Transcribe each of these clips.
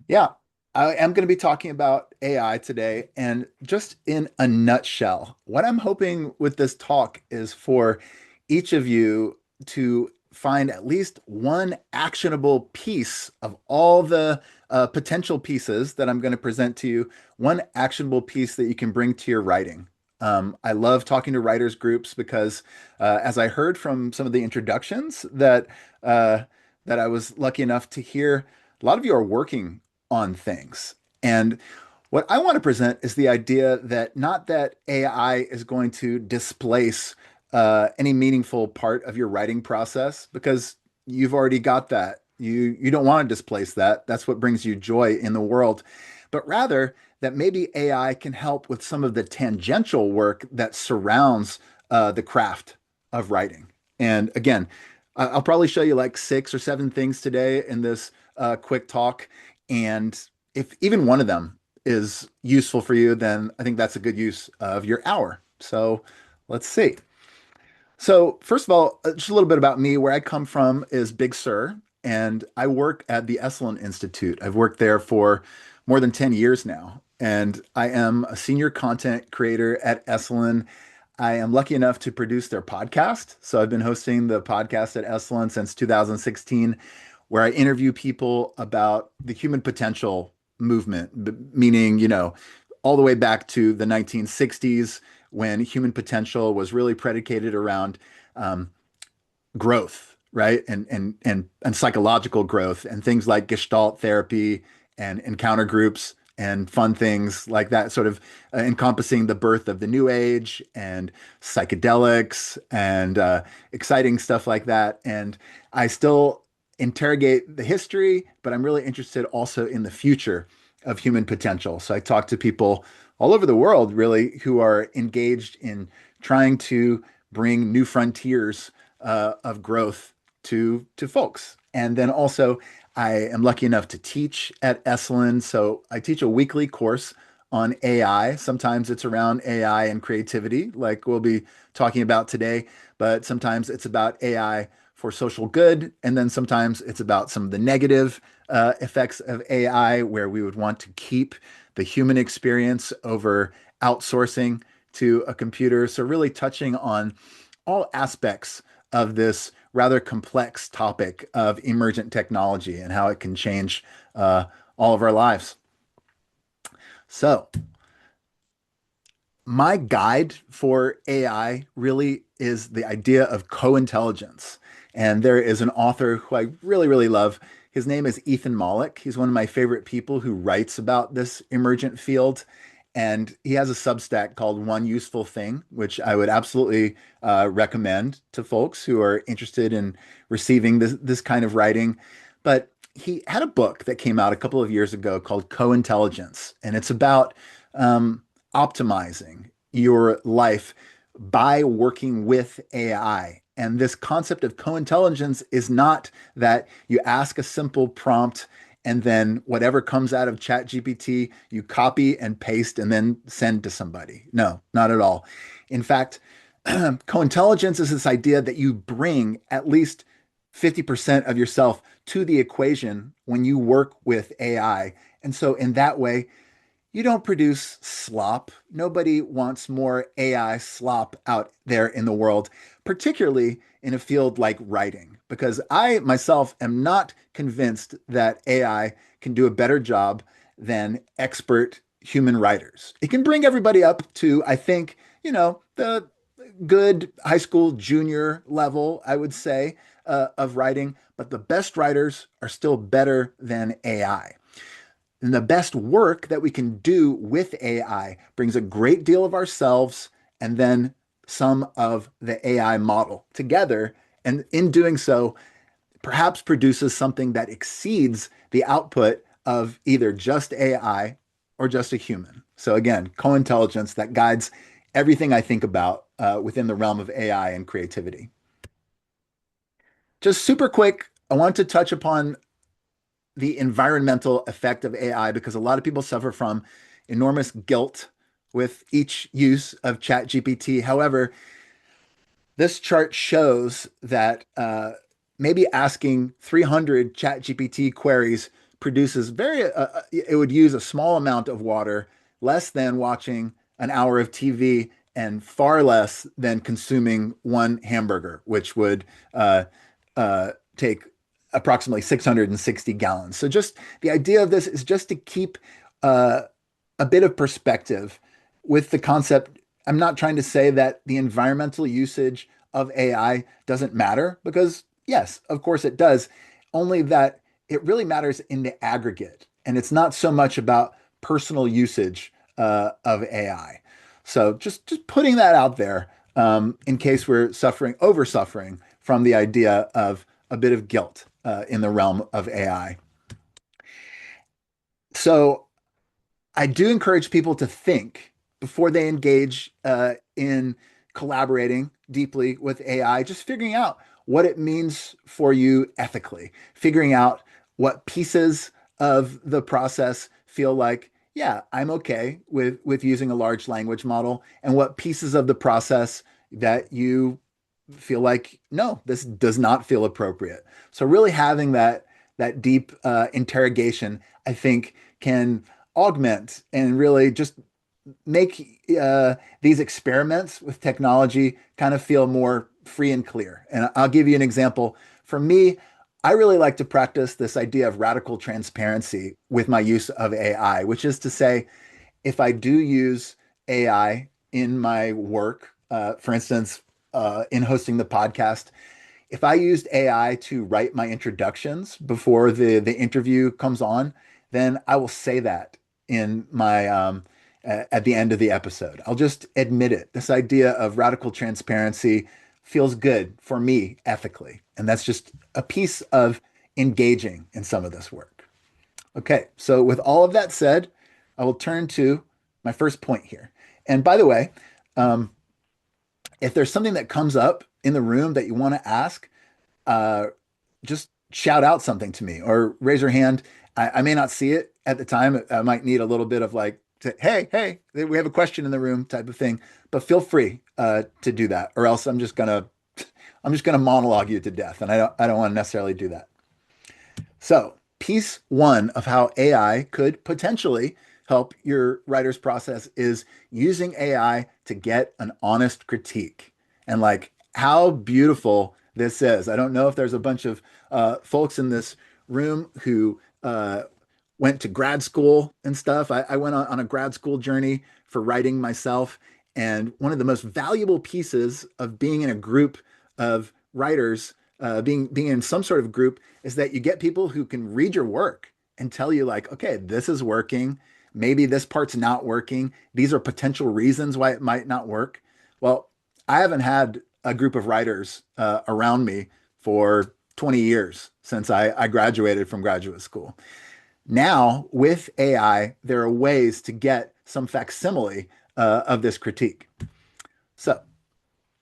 Yeah, I am going to be talking about AI today. And just in a nutshell, what I'm hoping with this talk is for each of you to find at least one actionable piece of all the potential pieces that I'm going to present to you, one actionable piece that you can bring to your writing. I love talking to writers groups because, as I heard from some of the introductions uh, that I was lucky enough to hear, a lot of you are working on things. And what I want to present is the idea that not that AI is going to displace any meaningful part of your writing process, because you've already got that. You don't want to displace that. That's what brings you joy in the world. But rather that maybe AI can help with some of the tangential work that surrounds the craft of writing. And again, I'll probably show you like six or seven things today in this quick talk. And if even one of them is useful for you, then I think that's a good use of your hour. So let's see. So, first of all, just a little bit about me. Where I come from is Big Sur, and I work at the Escalon Institute. I've worked there for more than 10 years now, and I am a senior content creator at Escalon. I am lucky enough to produce their podcast. So, I've been hosting the podcast at Escalon since 2016, where I interview people about the human potential movement, meaning, all the way back to the 1960s when human potential was really predicated around um, growth, right? And psychological growth and things like Gestalt therapy and encounter groups and fun things like that, sort of encompassing the birth of the new age and psychedelics and exciting stuff like that. And I still interrogate the history, but I'm really interested also in the future of human potential. So I talk to people all over the world, really, who are engaged in trying to bring new frontiers of growth to folks. And then also, I am lucky enough to teach at Esalen. So I teach a weekly course on AI. Sometimes it's around AI and creativity, like we'll be talking about today, but sometimes it's about AI for social good. And then sometimes it's about some of the negative effects of AI, where we would want to keep the human experience over outsourcing to a computer. So, really touching on all aspects of this rather complex topic of emergent technology and how it can change uh, all of our lives. So, my guide for AI really is the idea of co-intelligence. And there is an author who I really, really love. His name is Ethan Mollick. He's one of my favorite people who writes about this emergent field. And he has a Substack called One Useful Thing, which I would absolutely recommend to folks who are interested in receiving this kind of writing. But he had a book that came out a couple of years ago called Co-Intelligence, and it's about um, optimizing your life by working with AI. And this concept of co-intelligence is not that you ask a simple prompt and then whatever comes out of ChatGPT, you copy and paste and then send to somebody. No, not at all. In fact, co-intelligence is this idea that you bring at least 50% of yourself to the equation when you work with AI. And so in that way, you don't produce slop. Nobody wants more AI slop out there in the world, particularly in a field like writing, because I myself am not convinced that AI can do a better job than expert human writers. It can bring everybody up to, I think, the good high school junior level, I would say, of writing, but the best writers are still better than AI. And the best work that we can do with AI brings a great deal of ourselves and then some of the AI model together. And in doing so, perhaps produces something that exceeds the output of either just AI or just a human. So again, co-intelligence that guides everything I think about within the realm of AI and creativity. Just super quick, I want to touch upon the environmental effect of AI because a lot of people suffer from enormous guilt with each use of ChatGPT. However, this chart shows that maybe asking 300 ChatGPT queries produces it would use a small amount of water, less than watching an hour of TV and far less than consuming one hamburger, which would uh, take approximately 660 gallons. So just the idea of this is just to keep uh, a bit of perspective with the concept. I'm not trying to say that the environmental usage of AI doesn't matter, because yes, of course it does, only that it really matters in the aggregate. And it's not so much about personal usage of AI. So just putting that out there, in case we're over suffering from the idea of a bit of guilt in the realm of AI. So I do encourage people to think before they engage in collaborating deeply with AI, just figuring out what it means for you ethically, figuring out what pieces of the process feel like, yeah, I'm okay with using a large language model, and what pieces of the process that you feel like, no, this does not feel appropriate. So really having that deep interrogation, I think, can augment and really just make these experiments with technology kind of feel more free and clear. And I'll give you an example. For me, I really like to practice this idea of radical transparency with my use of AI, which is to say, if I do use AI in my work, for instance, in hosting the podcast, if I used AI to write my introductions before the interview comes on, then I will say that in my at the end of the episode. I'll just admit it. This idea of radical transparency feels good for me ethically, and that's just a piece of engaging in some of this work. Okay, so with all of that said, I will turn to my first point here. And by the way, um, if there's something that comes up in the room that you want to ask, uh, just shout out something to me or raise your hand. I may not see it at the time. I might need a little bit of like, hey, we have a question in the room type of thing. But feel free to do that, or else I'm just gonna monologue you to death, and I don't want to necessarily do that. So, piece one of how AI could potentially help your writer's process is using AI to get an honest critique. And like how beautiful this is. I don't know if there's a bunch of folks in this room who went to grad school and stuff. I went on a grad school journey for writing myself. And one of the most valuable pieces of being in a group of writers, being in some sort of group, is that you get people who can read your work and tell you like, okay, this is working. Maybe this part's not working. These are potential reasons why it might not work. Well, I haven't had a group of writers around me for 20 years since I graduated from graduate school. Now, with AI, there are ways to get some facsimile of this critique. So,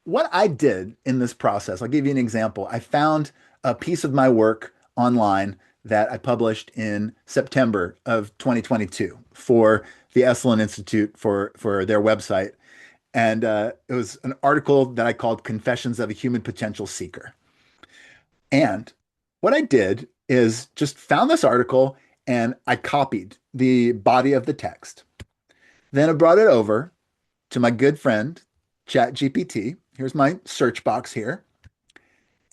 what I did in this process, I'll give you an example. I found a piece of my work online that I published in September of 2022 for the Escalon Institute for their website. And it was an article that I called Confessions of a Human Potential Seeker. And what I did is just found this article and I copied the body of the text. Then I brought it over to my good friend, ChatGPT. Here's my search box here.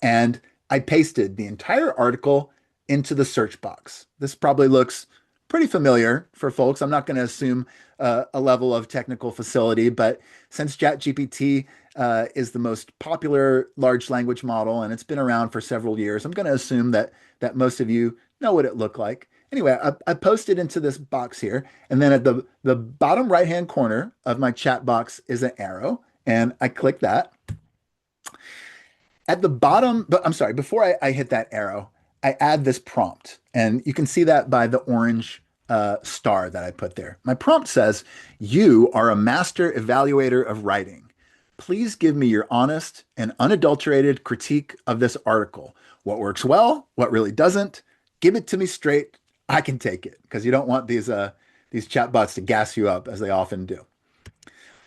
And I pasted the entire article into the search box. This probably looks pretty familiar for folks. I'm not going to assume a level of technical facility, but since ChatGPT is the most popular large language model and it's been around for several years, I'm going to assume that most of you know what it looked like. Anyway, I posted into this box here, and then at the bottom right-hand corner of my chat box is an arrow, and I click that. At the bottom, but I'm sorry, before I hit that arrow, I add this prompt, and you can see that by the orange star that I put there. My prompt says, "You are a master evaluator of writing. Please give me your honest and unadulterated critique of this article. What works well, what really doesn't. Give it to me straight. I can take it," because you don't want these chatbots to gas you up as they often do.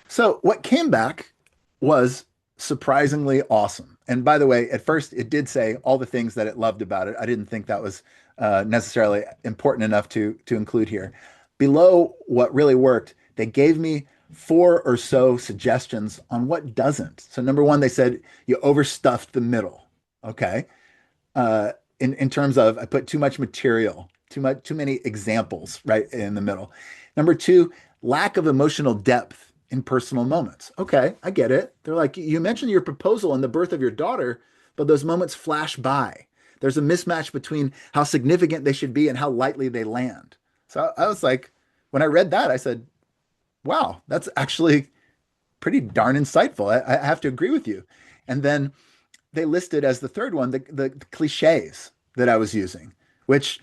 So what came back was surprisingly awesome. And by the way, at first it did say all the things that it loved about it. I didn't think that was necessarily important enough to include here. Below what really worked, they gave me four or so suggestions on what doesn't. So number one, they said you overstuffed the middle. Okay. In terms of I put too much material, too many examples right in the middle. Number two, lack of emotional depth in personal moments. Okay, I get it. They're like, you mentioned your proposal and the birth of your daughter, but those moments flash by. There's a mismatch between how significant they should be and how lightly they land. So I was like, when I read that, I said, wow, that's actually pretty darn insightful. I have to agree with you. And then they listed as the third one the cliches that I was using, which,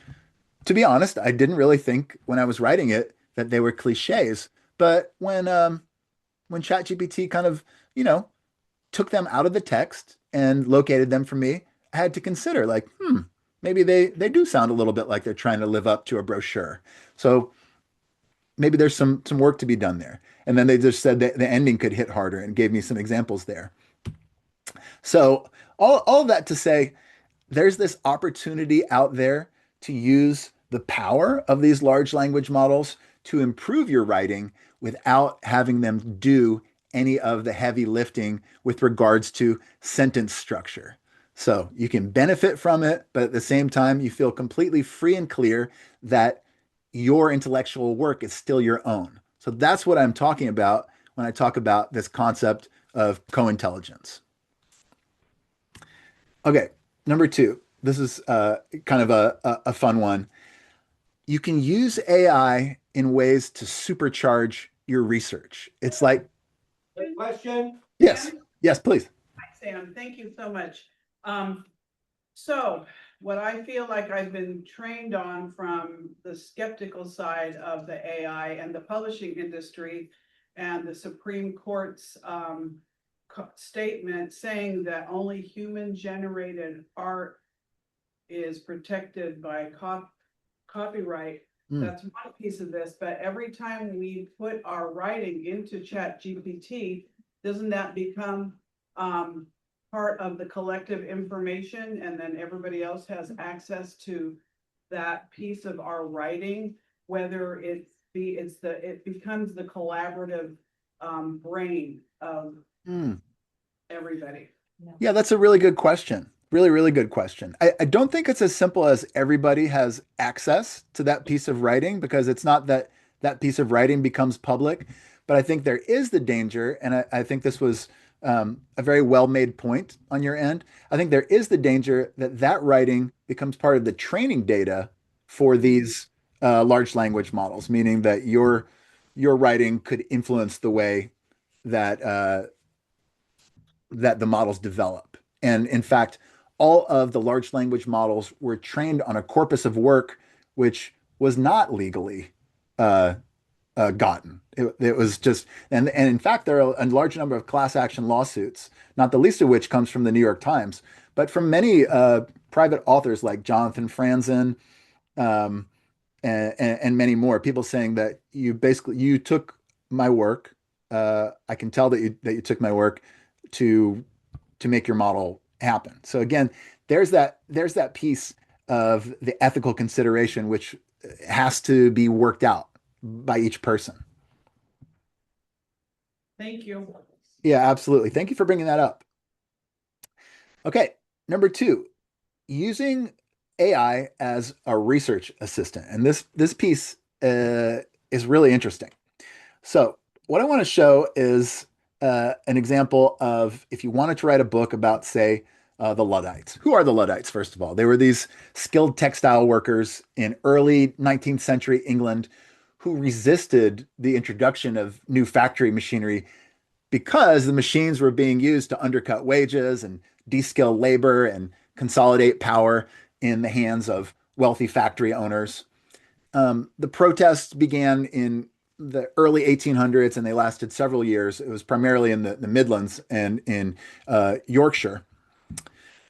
to be honest, I didn't really think when I was writing it that they were cliches. But when ChatGPT kind of, you know, took them out of the text and located them for me, I had to consider like, maybe they do sound a little bit like they're trying to live up to a brochure. So maybe there's some work to be done there. And then they just said that the ending could hit harder and gave me some examples there. So all of that to say, there's this opportunity out there to use the power of these large language models to improve your writing without having them do any of the heavy lifting with regards to sentence structure. So you can benefit from it, but at the same time, you feel completely free and clear that your intellectual work is still your own. So that's what I'm talking about when I talk about this concept of co-intelligence. Okay, number two. This is kind of a fun one. You can use AI in ways to supercharge your research. It's like, Good question. yes, yes, please. Hi, Sam. Thank you so much. Um, so what I feel like I've been trained on from the skeptical side of the AI and the publishing industry and the Supreme Court's statement saying that only human generated art is protected by copyright. Mm, That's one piece of this, but every time we put our writing into ChatGPT, doesn't that become part of the collective information, and then everybody else has access to that piece of our writing, whether it becomes the collaborative brain of mm. everybody. Yeah, that's a really good question. Really, really good question. I don't think it's as simple as everybody has access to that piece of writing because it's not that that piece of writing becomes public. But I think there is the danger, and I think this was a very well-made point on your end. I think there is the danger that that writing becomes part of the training data for these large language models, meaning that your writing could influence the way that that the models develop. And in fact, all of the large language models were trained on a corpus of work which was not legally uh, gotten. It was just, and in fact, there are a large number of class action lawsuits, not the least of which comes from the New York Times, but from many private authors like Jonathan Franzen, um, and many more. People saying that you took my work. I can tell that you took my work to to make your model happen. So again, there's that piece of the ethical consideration which has to be worked out by each person. Thank you. Yeah, absolutely. Thank you for bringing that up. Okay, number two, using AI as a research assistant, and this piece is really interesting. So, what I want to show is an example of if you wanted to write a book about, say, the Luddites. Who are the Luddites, first of all? They were these skilled textile workers in early 19th century England who resisted the introduction of new factory machinery because the machines were being used to undercut wages and de-skill labor and consolidate power in the hands of wealthy factory owners. The protests began in the early 1800s and they lasted several years. It was primarily in the Midlands and in Yorkshire.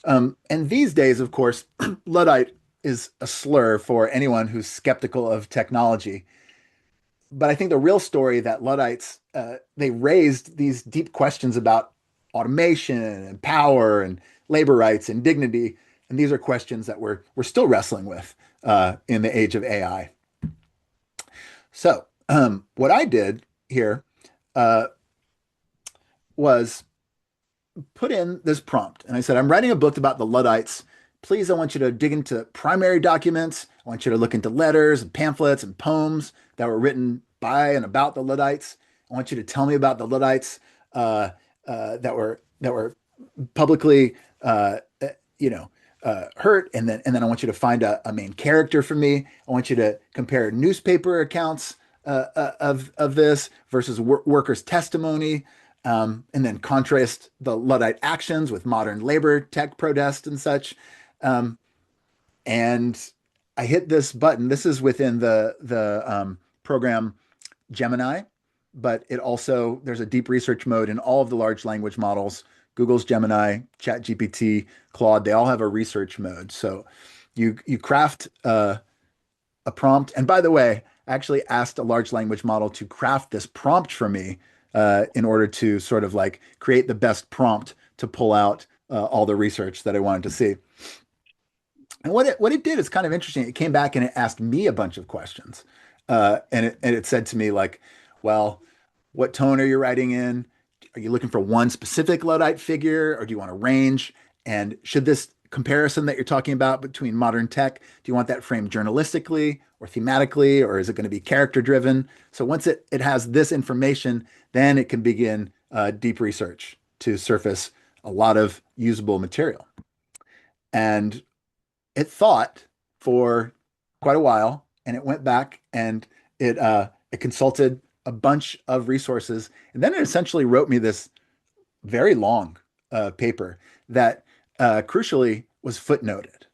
And these days, of course, Luddite is a slur for anyone who's skeptical of technology. But I think the real story that Luddites they raised these deep questions about automation and power and labor rights and dignity, and these are questions that we're still wrestling with in the age of AI. So, what I did here uh, was put in this prompt, and I said, I'm writing a book about the Luddites. Please, I want you to dig into primary documents. I want you to look into letters and pamphlets and poems that were written by and about the Luddites. I want you to tell me about the Luddites uh, that were publicly, you know, hurt, and then I want you to find a main character for me. I want you to compare newspaper accounts of this versus workers' testimony, and then contrast the Luddite actions with modern labor tech protests and such. Um, and I hit this button. This is within the program Gemini, but it also there's a deep research mode in all of the large language models. Google's Gemini, ChatGPT, Claude, they all have a research mode. So you craft a prompt. And by the way, I actually asked a large language model to craft this prompt for me in order to sort of like create the best prompt to pull out all the research that I wanted to see. And what it did is kind of interesting. It came back and it asked me a bunch of questions. And it said to me like, well, what tone are you writing in? Are you looking for one specific Luddite figure, or do you want a range? And should this comparison that you're talking about between modern tech, do you want that framed journalistically or thematically, or is it going to be character driven? So once it has this information, then it can begin deep research to surface a lot of usable material. And it thought for quite a while, and it went back and it consulted a bunch of resources, and then it essentially wrote me this very long paper that crucially was footnoted.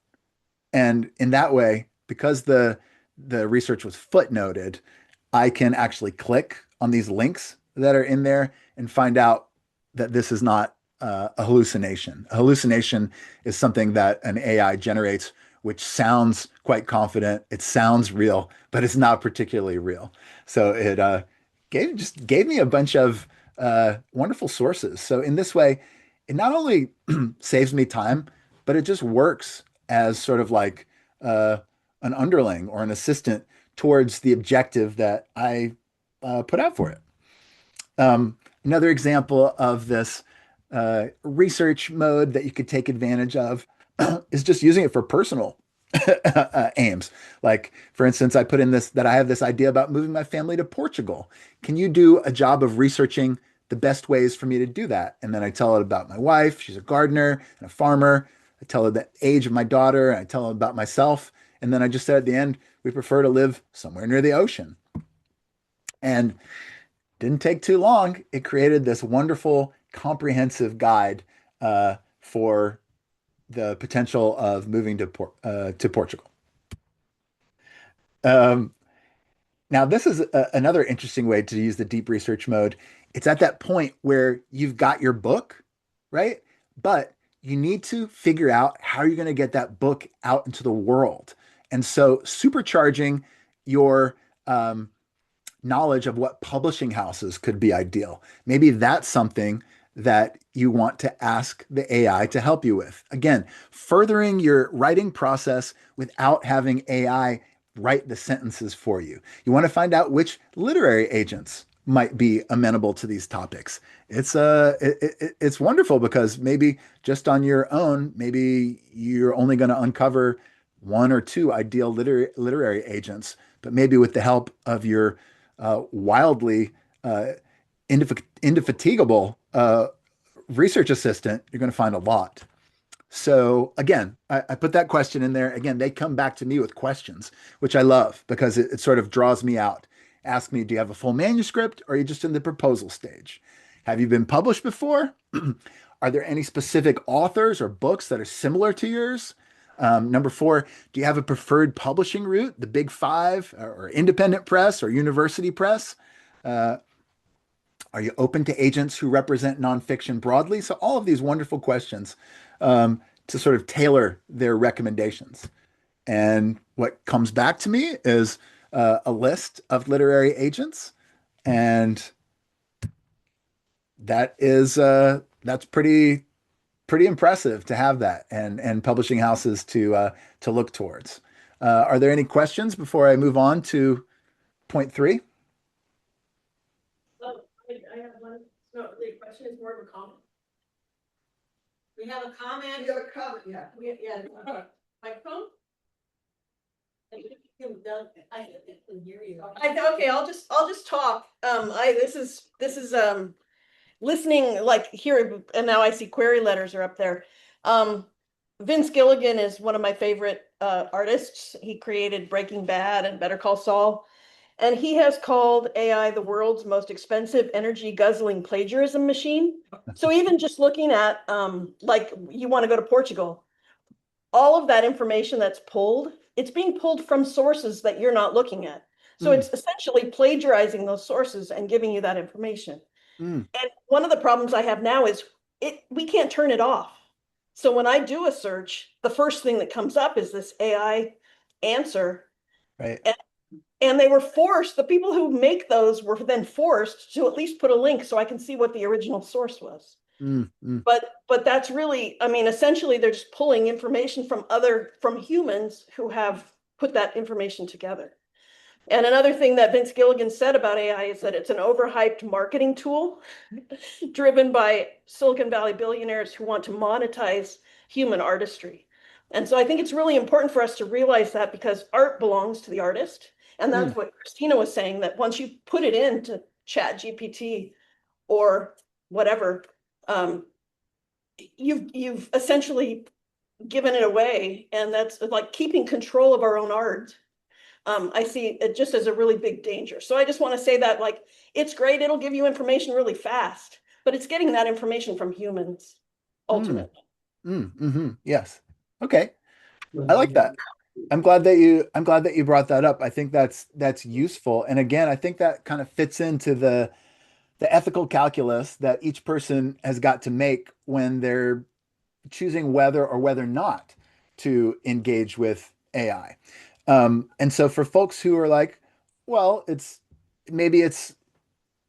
And in that way, because the research was footnoted, I can actually click on these links that are in there and find out that this is not a hallucination. A hallucination is something that an AI generates, which sounds quite confident. It sounds real, but it's not particularly real. So it gave me a bunch of wonderful sources. So in this way, it not only saves me time, but it just works as sort of like uh, an underling or an assistant towards the objective that I put out for it. Another example of this research mode that you could take advantage of is just using it for personal aims. Like, for instance, I put in this that I have this idea about moving my family to Portugal. Can you do a job of researching the best ways for me to do that? And then I tell it about my wife. She's a gardener and a farmer. I tell her the age of my daughter, and I tell her about myself. And then I just said at the end, we prefer to live somewhere near the ocean. And didn't take too long. It created this wonderful, comprehensive guide for the potential of moving to Portugal. Um, Now, this is another interesting way to use the deep research mode. It's at that point where you've got your book, right? But you need to figure out how you're going to get that book out into the world. And so, supercharging your knowledge of what publishing houses could be ideal. Maybe that's something that you want to ask the AI to help you with. Again, furthering your writing process without having AI write the sentences for you. You want to find out which literary agents might be amenable to these topics. It's wonderful because maybe just on your own, maybe you're only going to uncover one or two ideal literary agents, but maybe with the help of your wildly indefatigable research assistant, you're going to find a lot. So again, I put that question in there. Again, they come back to me with questions, which I love because it sort of draws me out. Ask me, do you have a full manuscript or are you just in the proposal stage? Have you been published before? Are there any specific authors or books that are similar to yours? Number four, do you have a preferred publishing route, the big five or independent press or university press? Uh, are you open to agents who represent nonfiction broadly? So all of these wonderful questions to sort of tailor their recommendations. And what comes back to me is a list of literary agents, and that's pretty impressive to have that, and publishing houses to look towards. Are there any questions before I move on to point three? Oh, I have one, it's not really a question, it's more of a comment. We have a comment. You have a comment, yeah. Yeah, microphone? I can hear you. Okay, I'll just talk. This is listening, like here, and now I see query letters are up there. Um, Vince Gilligan is one of my favorite artists. He created Breaking Bad and Better Call Saul. And he has called AI the world's most expensive energy guzzling plagiarism machine. So even just looking at like you want to go to Portugal, all of that information that's pulled, it's being pulled from sources that you're not looking at. So Mm, it's essentially plagiarizing those sources and giving you that information. mm, And one of the problems I have now is we can't turn it off. So when I do a search, the first thing that comes up is this AI answer. right. And they were forced, the people who make those were then forced to at least put a link so I can see what the original source was. Mm, mm, But that's really, I mean, essentially they're just pulling information from humans who have put that information together. And another thing that Vince Gilligan said about AI is that it's an overhyped marketing tool driven by Silicon Valley billionaires who want to monetize human artistry. And so I think it's really important for us to realize that because art belongs to the artist. And that's mm, what Christina was saying, that once you put it into Chat GPT or whatever, um, you've essentially given it away. And that's like keeping control of our own art. I see it just as a really big danger. So I just want to say that, like, it's great, it'll give you information really fast, but it's getting that information from humans mm, ultimately. yes. Okay. I like that. I'm glad that you brought that up. I think that's useful. And again, I think that kind of fits into the ethical calculus that each person has got to make when they're choosing whether or whether not to engage with AI. And so for folks who are like, well, maybe it's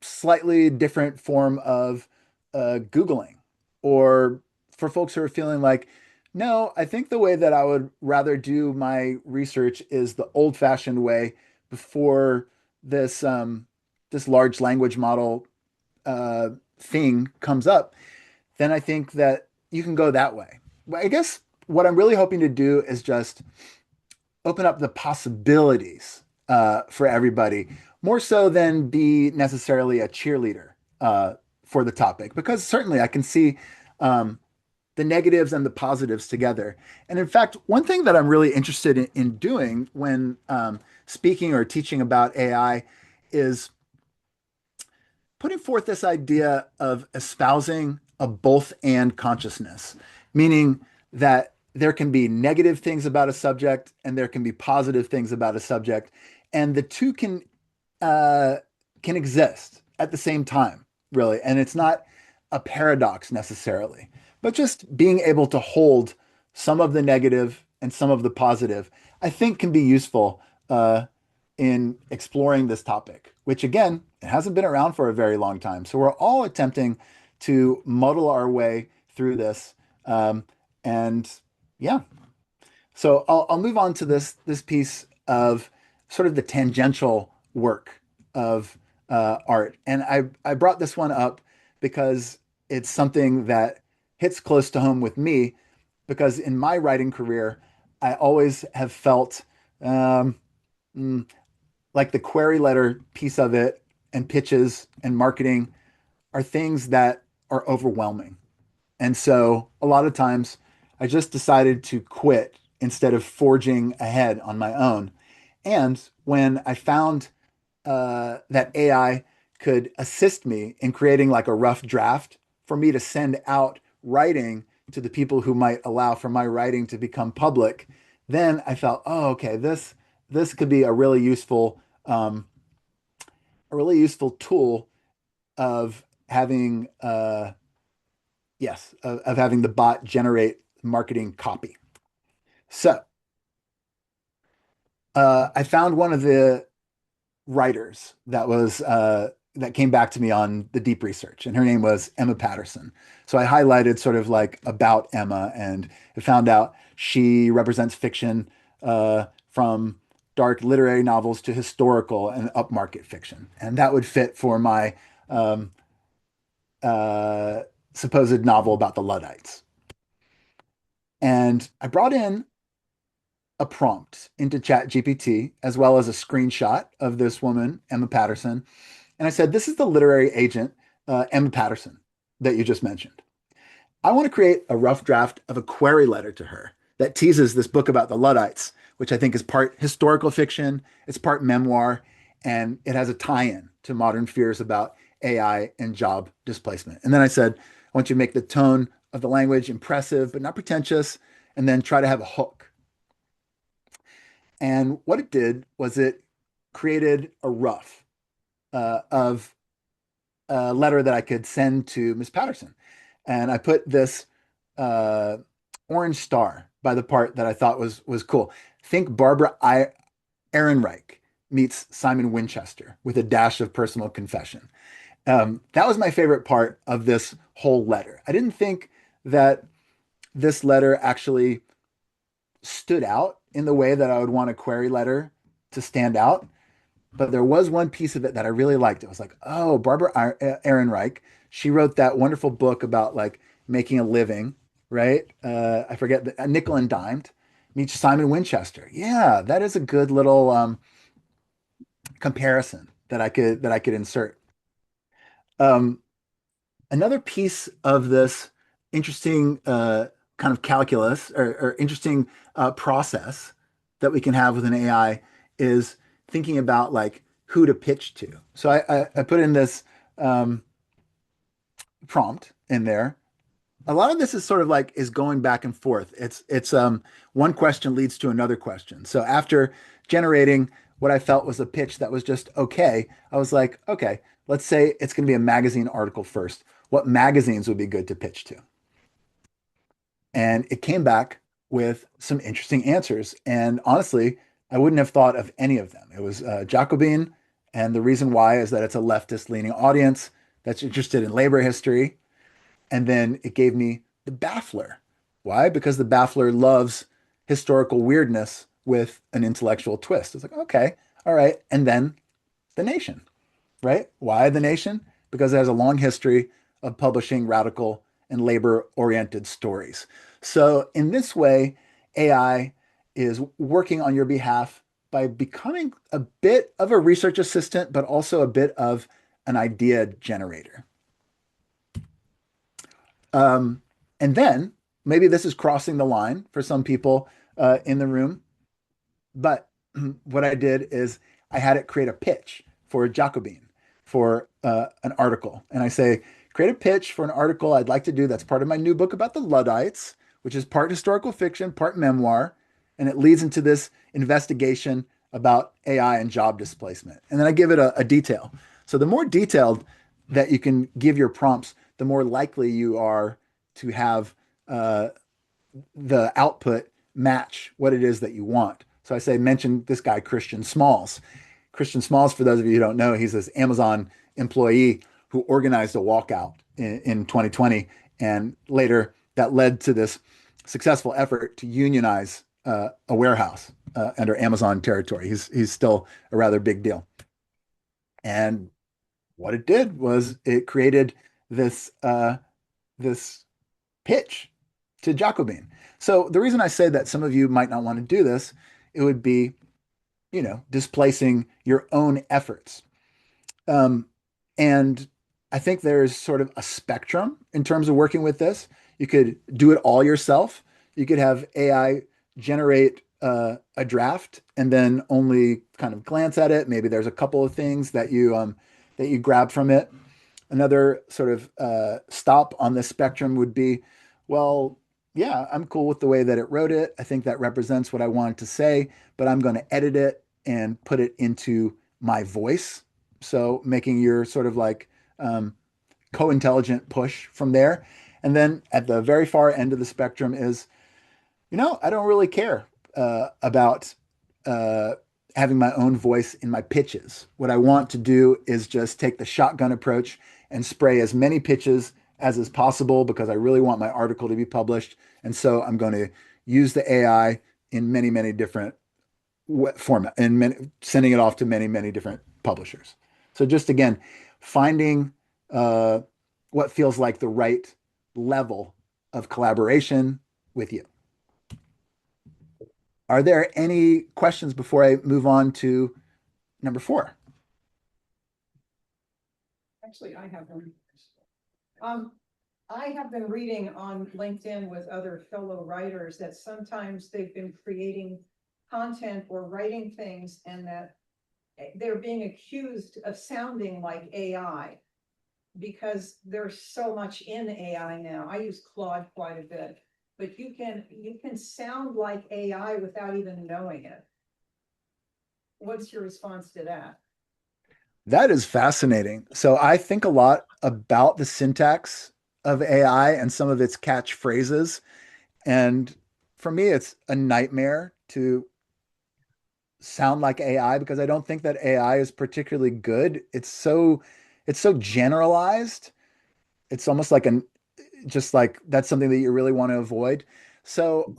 slightly different form of Googling, or for folks who are feeling like, no, I think the way that I would rather do my research is the old-fashioned way before this large language model uh, thing comes up, then I think that you can go that way. But I guess what I'm really hoping to do is just open up the possibilities for everybody, more so than be necessarily a cheerleader for the topic, because certainly I can see um, the negatives and the positives together. And in fact, one thing that I'm really interested in doing when speaking or teaching about AI is putting forth this idea of espousing a both and consciousness, meaning that there can be negative things about a subject and there can be positive things about a subject, and the two uh, can exist at the same time, really. And it's not a paradox necessarily, but just being able to hold some of the negative and some of the positive, I think can be useful in exploring this topic, which again, it hasn't been around for a very long time. So we're all attempting to muddle our way through this. Um, and yeah, so I'll move on to this piece of sort of the tangential work of art. And I brought this one up because it's something that hits close to home with me, because in my writing career, I always have felt um, mm, like the query letter piece of it and pitches and marketing are things that are overwhelming. And so a lot of times I just decided to quit instead of forging ahead on my own. And when I found that AI could assist me in creating like a rough draft for me to send out writing to the people who might allow for my writing to become public, then I felt, oh, okay, this could be um, a really useful tool of having of having the bot generate marketing copy. So I found one of the writers that came back to me on the deep research, and her name was Emma Patterson. So I highlighted sort of like about Emma, and I found out she represents fiction from dark literary novels to historical and upmarket fiction. And that would fit for my um, uh, supposed novel about the Luddites. And I brought in a prompt into ChatGPT as well as a screenshot of this woman, Emma Patterson. And I said, this is the literary agent, Emma Patterson, that you just mentioned. I want to create a rough draft of a query letter to her that teases this book about the Luddites, which I think is part historical fiction, it's part memoir, and it has a tie-in to modern fears about AI and job displacement. And then I said, I want you to make the tone of the language impressive but not pretentious, and then try to have a hook. And what it did was it created a rough of a letter that I could send to Miss Patterson. And I put this uh, orange star by the part that I thought was cool. Think Barbara Ehrenreich meets Simon Winchester with a dash of personal confession. That was my favorite part of this whole letter. I didn't think that this letter actually stood out in the way that I would want a query letter to stand out. But there was one piece of it that I really liked. It was like, oh, Barbara Ehrenreich, she wrote that wonderful book about like making a living, right? I forget the nickel and dimed. Meets Simon Winchester. Yeah, that is a good little comparison that I could insert. Um, Another piece of this interesting kind of calculus or interesting process that we can have with an AI is thinking about like who to pitch to. So I put in this um, prompt in there. A lot of this is sort of like is going back and forth. It's one question leads to another question. So after generating what I felt was a pitch that was just okay, I was like, okay, let's say it's going to be a magazine article first. What magazines would be good to pitch to? And it came back with some interesting answers. And honestly, I wouldn't have thought of any of them. It was Jacobin, and the reason why is that it's a leftist leaning audience that's interested in labor history. And then it gave me the Baffler. Why? Because the Baffler loves historical weirdness with an intellectual twist. It's like, okay, all right. And then the Nation, right? Why the Nation? Because it has a long history of publishing radical and labor-oriented stories. So in this way, AI is working on your behalf by becoming a bit of a research assistant, but also a bit of an idea generator. Um, and then maybe this is crossing the line for some people in the room, but what I did is I had it create a pitch for Jacobin for an article. And I say, create a pitch for an article I'd like to do that's part of my new book about the Luddites, which is part historical fiction, part memoir. And it leads into this investigation about AI and job displacement. And then I give it a detail. So the more detailed that you can give your prompts, the more likely you are to have the output match what it is that you want. So I say, mention this guy, Christian Smalls. Christian Smalls, for those of you who don't know, he's this Amazon employee who organized a walkout in 2020. And later that led to this successful effort to unionize a warehouse under Amazon territory. He's still a rather big deal. And what it did was it created this pitch to Jacobin. So the reason I say that some of you might not want to do this, it would be, displacing your own efforts. And I think there's sort of a spectrum in terms of working with this. You could do it all yourself. You could have AI generate a draft and then only kind of glance at it. Maybe there's a couple of things that you grab from it. Another sort of stop on this spectrum would be, well, yeah, I'm cool with the way that it wrote it. I think that represents what I wanted to say, but I'm going to edit it and put it into my voice. So making your sort of like co-intelligent push from there. And then at the very far end of the spectrum is, I don't really care about having my own voice in my pitches. What I want to do is just take the shotgun approach and spray as many pitches as is possible because I really want my article to be published. And so I'm going to use the AI in many, many different format and sending it off to many, many different publishers. So just again, finding uh, what feels like the right level of collaboration with you. Are there any questions before I move on to number 4? Actually, I have one. Um, I have been reading on LinkedIn with other fellow writers that sometimes they've been creating content or writing things and that they're being accused of sounding like AI because there's so much in AI now. I use Claude quite a bit, but you can sound like AI without even knowing it. What's your response to that? That is fascinating. So I think a lot about the syntax of AI and some of its catchphrases. And for me, it's a nightmare to sound like AI because I don't think that AI is particularly good. It's so generalized. It's almost like just like that's something that you really want to avoid. So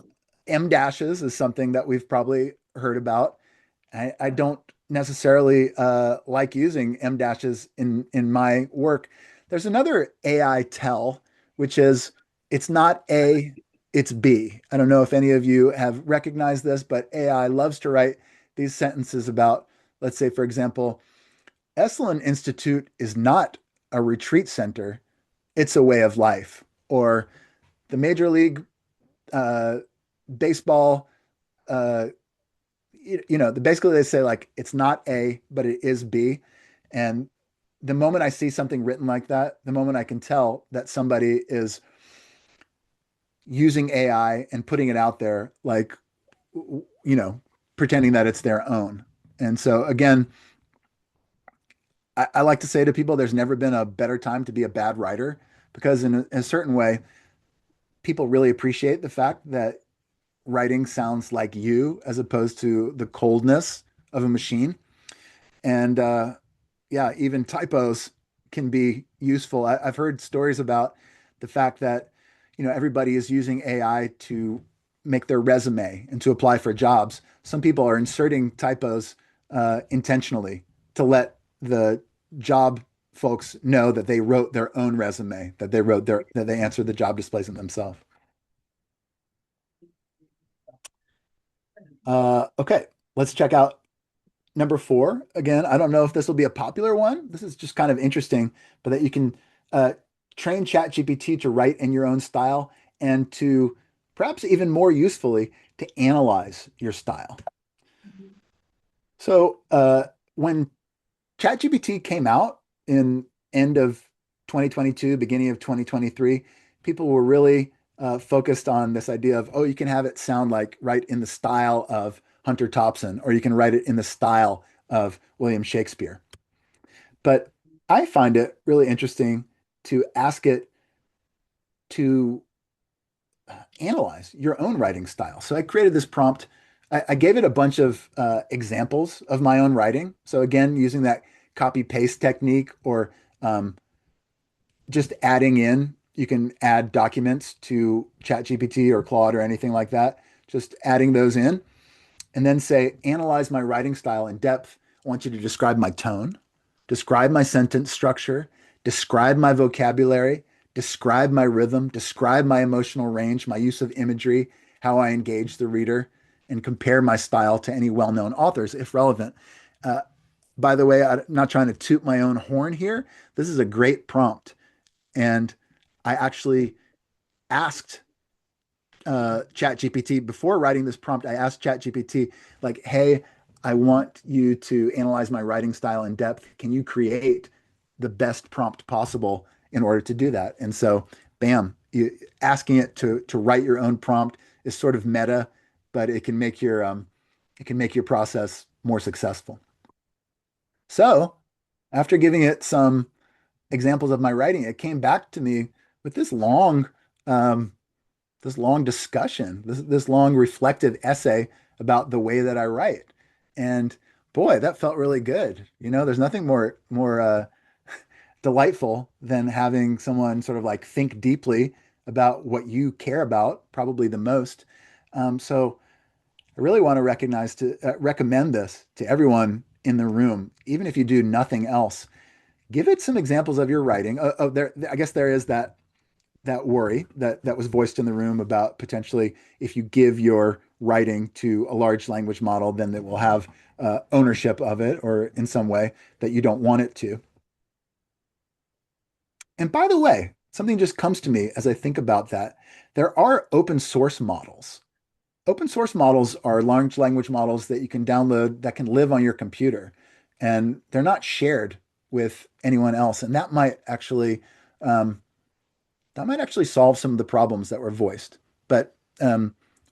M dashes is something that we've probably heard about. I don't necessarily like using M dashes in my work. There's another AI tell, which is it's not A, it's B. I don't know if any of you have recognized this, but AI loves to write these sentences about, let's say, for example, Escalon Institute is not a retreat center, it's a way of life. Or the Major League uh, Baseball uh, basically they say like it's not A, but it is B. And the moment I see something written like that, the moment I can tell that somebody is using AI and putting it out there, like, pretending that it's their own. And so again, I like to say to people, there's never been a better time to be a bad writer because in a certain way, people really appreciate the fact that writing sounds like you as opposed to the coldness of a machine. And yeah, even typos can be useful. I've heard stories about the fact that, everybody is using AI to make their resume and to apply for jobs. Some people are inserting typos intentionally to let the job folks know that they wrote their own resume, that they answered the job displacement themselves. Okay, let's check out number 4. Again, I don't know if this will be a popular one. This is just kind of interesting, but that you can uh, train ChatGPT to write in your own style and to perhaps even more usefully to analyze your style. So when ChatGPT came out in end of 2022, beginning of 2023, people were really focused on this idea of, oh, you can have it sound like right in the style of Hunter Thompson, or you can write it in the style of William Shakespeare. But I find it really interesting to ask it to analyze your own writing style. So I created this prompt. I gave it a bunch of examples of my own writing. So again, using that copy paste technique or just adding in, you can add documents to ChatGPT or Claude or anything like that. Just adding those in and then say, analyze my writing style in depth. I want you to describe my tone, describe my sentence structure, describe my vocabulary, describe my rhythm, describe my emotional range, my use of imagery, how I engage the reader, and compare my style to any well-known authors if relevant. Uh, by the way, I'm not trying to toot my own horn here. This is a great prompt. And I actually asked ChatGPT before writing this prompt. I asked ChatGPT, like, hey, I want you to analyze my writing style in depth. Can you create the best prompt possible in order to do that? And so, bam, asking it to write your own prompt is sort of meta, but it can make your process more successful. So, after giving it some examples of my writing, it came back to me with um, this long discussion, this long reflective essay about the way that I write. And boy, that felt really good. There's nothing more delightful than having someone sort of like think deeply about what you care about, probably the most. So I I really want to recommend this to everyone in the room, even if you do nothing else. Give it some examples of your writing. I guess there is that worry that was voiced in the room about potentially if you give your writing to a large language model, then it will have ownership of it or in some way that you don't want it to. And by the way, something just comes to me as I think about that. There are open source models. Open source models are large language models that you can download that can live on your computer, and they're not shared with anyone else. And um, that might actually solve some of the problems that were voiced. But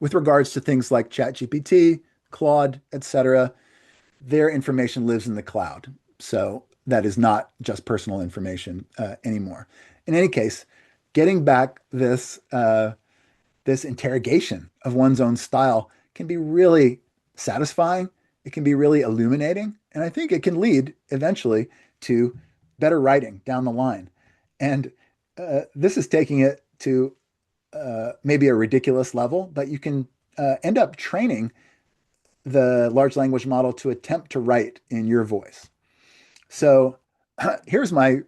with regards to things like ChatGPT, Claude, etc., their information lives in the cloud. So that is not just personal information anymore. In any case, getting back this interrogation of one's own style can be really satisfying. It can be really illuminating. And I think it can lead eventually to better writing down the line. And this is taking it to maybe a ridiculous level, but you can end up training the large language model to attempt to write in your voice. So here's my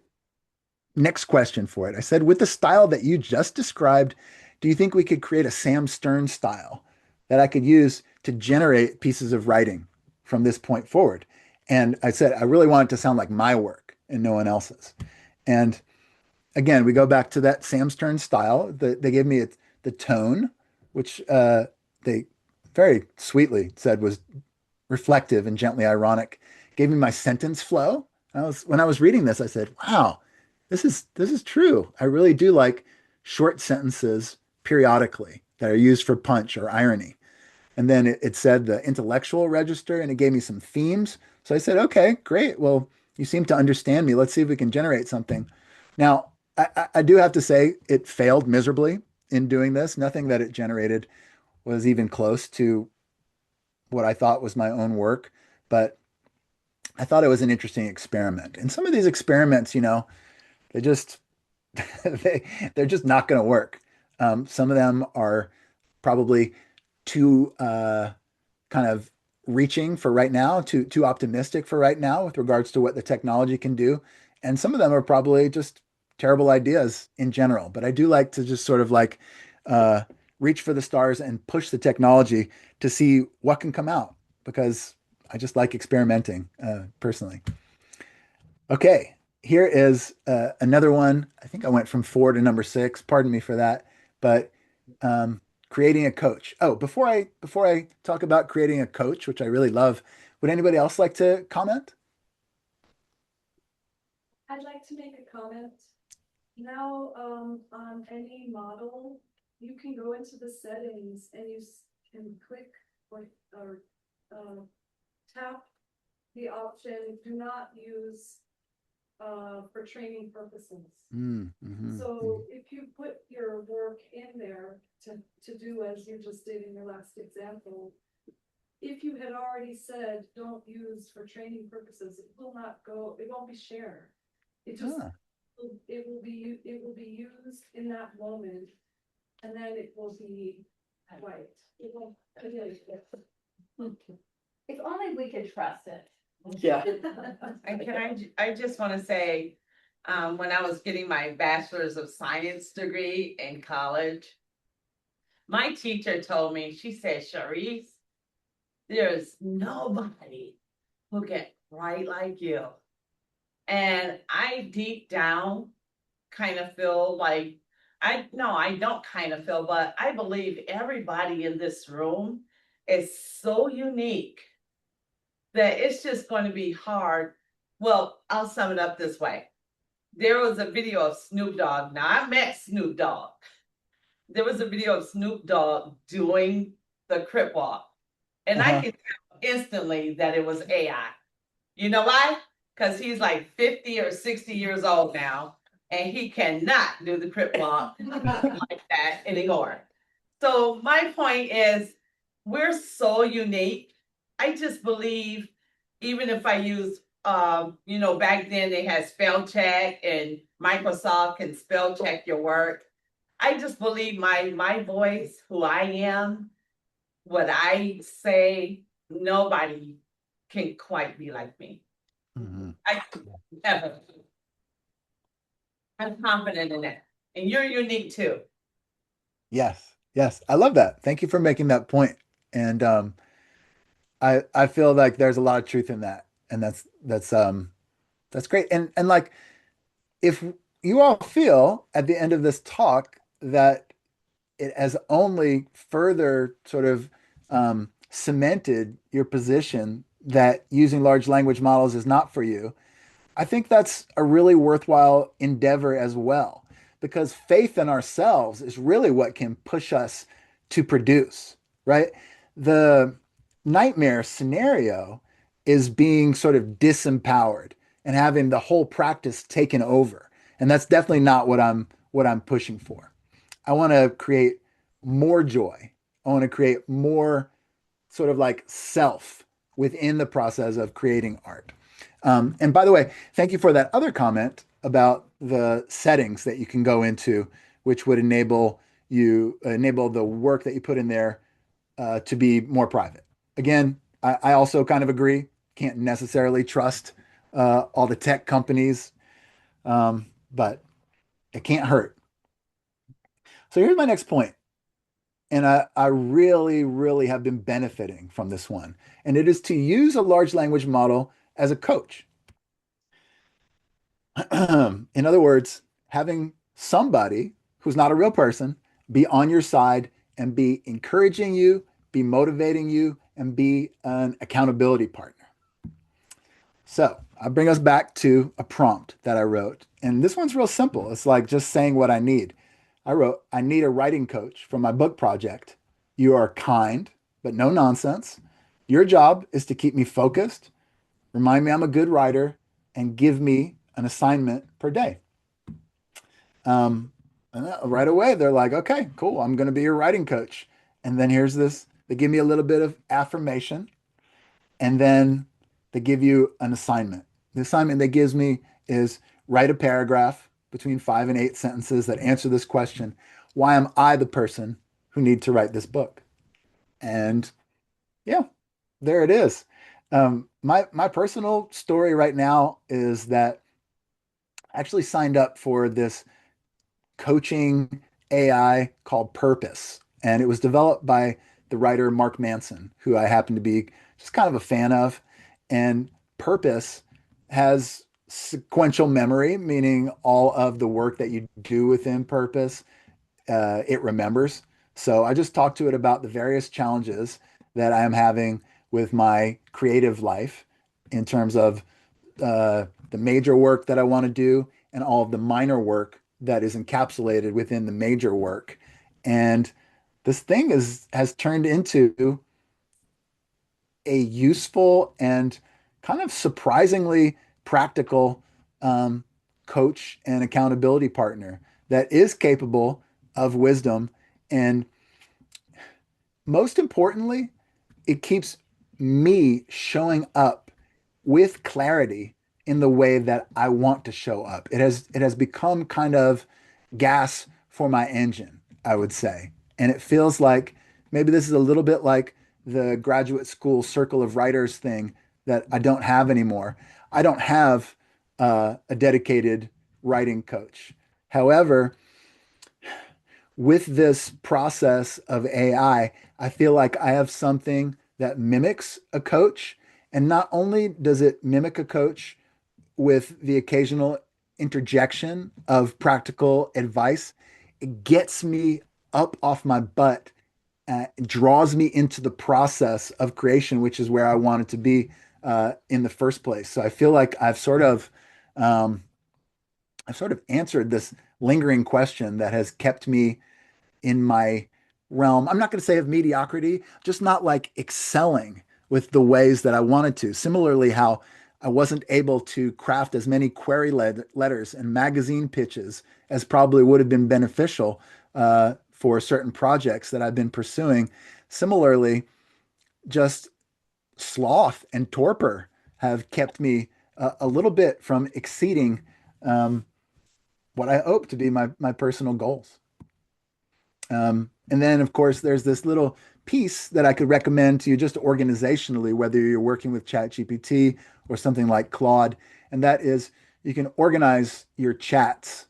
next question for it. I said, with the style that you just described, do you think we could create a Sam Stern style that I could use to generate pieces of writing from this point forward? And I said, I really want it to sound like my work and no one else's. And again, we go back to that Sam Stern style. They gave me the tone, which they very sweetly said was reflective and gently ironic. Gave me my sentence flow. When I was reading this, I said, "Wow, this is true. I really do like short sentences periodically that are used for punch or irony." And then it said the intellectual register, and it gave me some themes. So I said, "Okay, great. Well, you seem to understand me. Let's see if we can generate something." Now, I do have to say it failed miserably in doing this. Nothing that it generated was even close to what I thought was my own work, but I thought it was an interesting experiment. And some of these experiments, they just they're just not going to work. Some of them are probably too kind of reaching for right now, too optimistic for right now with regards to what the technology can do, and some of them are probably just terrible ideas in general. But I do like to just sort of like uh, reach for the stars and push the technology to see what can come out because I just like experimenting personally. Okay, here is another one. I think I went from 4 to number 6. Pardon me for that. But creating a coach. Oh, before I talk about creating a coach, which I really love, would anybody else like to comment? I'd like to make a comment. Now, on any model, you can go into the settings and you can click or tap the option, do not use for training purposes. So if you put your work in there to do as you just did in your last example, if you had already said don't use for training purposes, it will not go, it won't be shared. It just it will be used in that moment, and then it will be white. It won't. If only we could trust it. Yeah. And I just want to say, when I was getting my bachelor's of science degree in college, my teacher told me, she said, Sharice, there's nobody who can write like you. And I deep down kind of feel like, I don't kind of feel, but I believe everybody in this room is so unique that it's just going to be hard. Well, I'll sum it up this way. There was a video of Snoop Dogg. Now, I met Snoop Dogg. There was a video of Snoop Dogg doing the Crip Walk. And I could tell instantly that it was AI. You know why? Because he's like 50 or 60 years old now, and he cannot do the Crip Walk like that anymore. So my point is, we're so unique. I just believe, even if I use, back then they had spell check and Microsoft can spell check your work. I just believe my voice, who I am, what I say, nobody can quite be like me. Mhm. I ever. I'm confident in that. And you're unique too. Yes, yes, I love that. Thank you for making that point. And I feel like there's a lot of truth in that, and that's great. And like if you all feel at the end of this talk that it has only further sort of cemented your position that using large language models is not for you, I think that's a really worthwhile endeavor as well, because faith in ourselves is really what can push us to produce, right? The nightmare scenario is being sort of disempowered and having the whole practice taken over. And that's definitely not what I'm pushing for. I want to create more joy. I want to create more sort of like self within the process of creating art. And by the way, thank you for that other comment about the settings that you can go into, which would enable the work that you put in there to be more private. Again, I also kind of agree. Can't necessarily trust all the tech companies, but it can't hurt. So here's my next point. And I really, really have been benefiting from this one. And it is to use a large language model as a coach. In other words, having somebody who's not a real person be on your side and be encouraging you, be motivating you, and be an accountability partner. So I bring us back to a prompt that I wrote. And this one's real simple. It's like just saying what I need. I wrote, I need a writing coach for my book project. You are kind, but no nonsense. Your job is to keep me focused, remind me I'm a good writer, and give me an assignment per day. Um, and right away, they're like, okay, cool. I'm going to be your writing coach. And then here's this, they give me a little bit of affirmation, and then they give you an assignment. The assignment they gives me is write a paragraph between 5 and 8 sentences that answer this question. Why am I the person who need to write this book? And yeah, there it is. My personal story right now is that I actually signed up for this coaching AI called Purpose, and it was developed by the writer Mark Manson, who I happen to be just kind of a fan of. And Purpose has sequential memory, meaning all of the work that you do within Purpose, it remembers. So I just talked to it about the various challenges that I am having with my creative life in terms of the major work that I want to do and all of the minor work that is encapsulated within the major work. And this thing has turned into a useful and kind of surprisingly practical um, coach and accountability partner that is capable of wisdom. And most importantly, it keeps me showing up with clarity in the way that I want to show up. It has become kind of gas for my engine, I would say. And it feels like maybe this is a little bit like the graduate school circle of writers thing that I don't have anymore. I don't have a dedicated writing coach. However, with this process of I feel like I have something that mimics a coach. And not only does it mimic a coach with the occasional interjection of practical advice, it gets me up off my butt, draws me into the process of creation, which is where I wanted to be in the first place. So I feel like um, I've sort of answered this lingering question that has kept me in my realm. I'm not going to say of mediocrity, just not like excelling with the ways that I wanted to. Similarly, how I wasn't able to craft as many query letters and magazine pitches as probably would have been beneficial for certain projects that I've been pursuing. Similarly, just sloth and torpor have kept me a little bit from exceeding um, what I hope to be my personal goals. And then, of course, there's this little piece that I could recommend to you just organizationally, whether you're working with ChatGPT or something like Claude, and that is you can organize your chats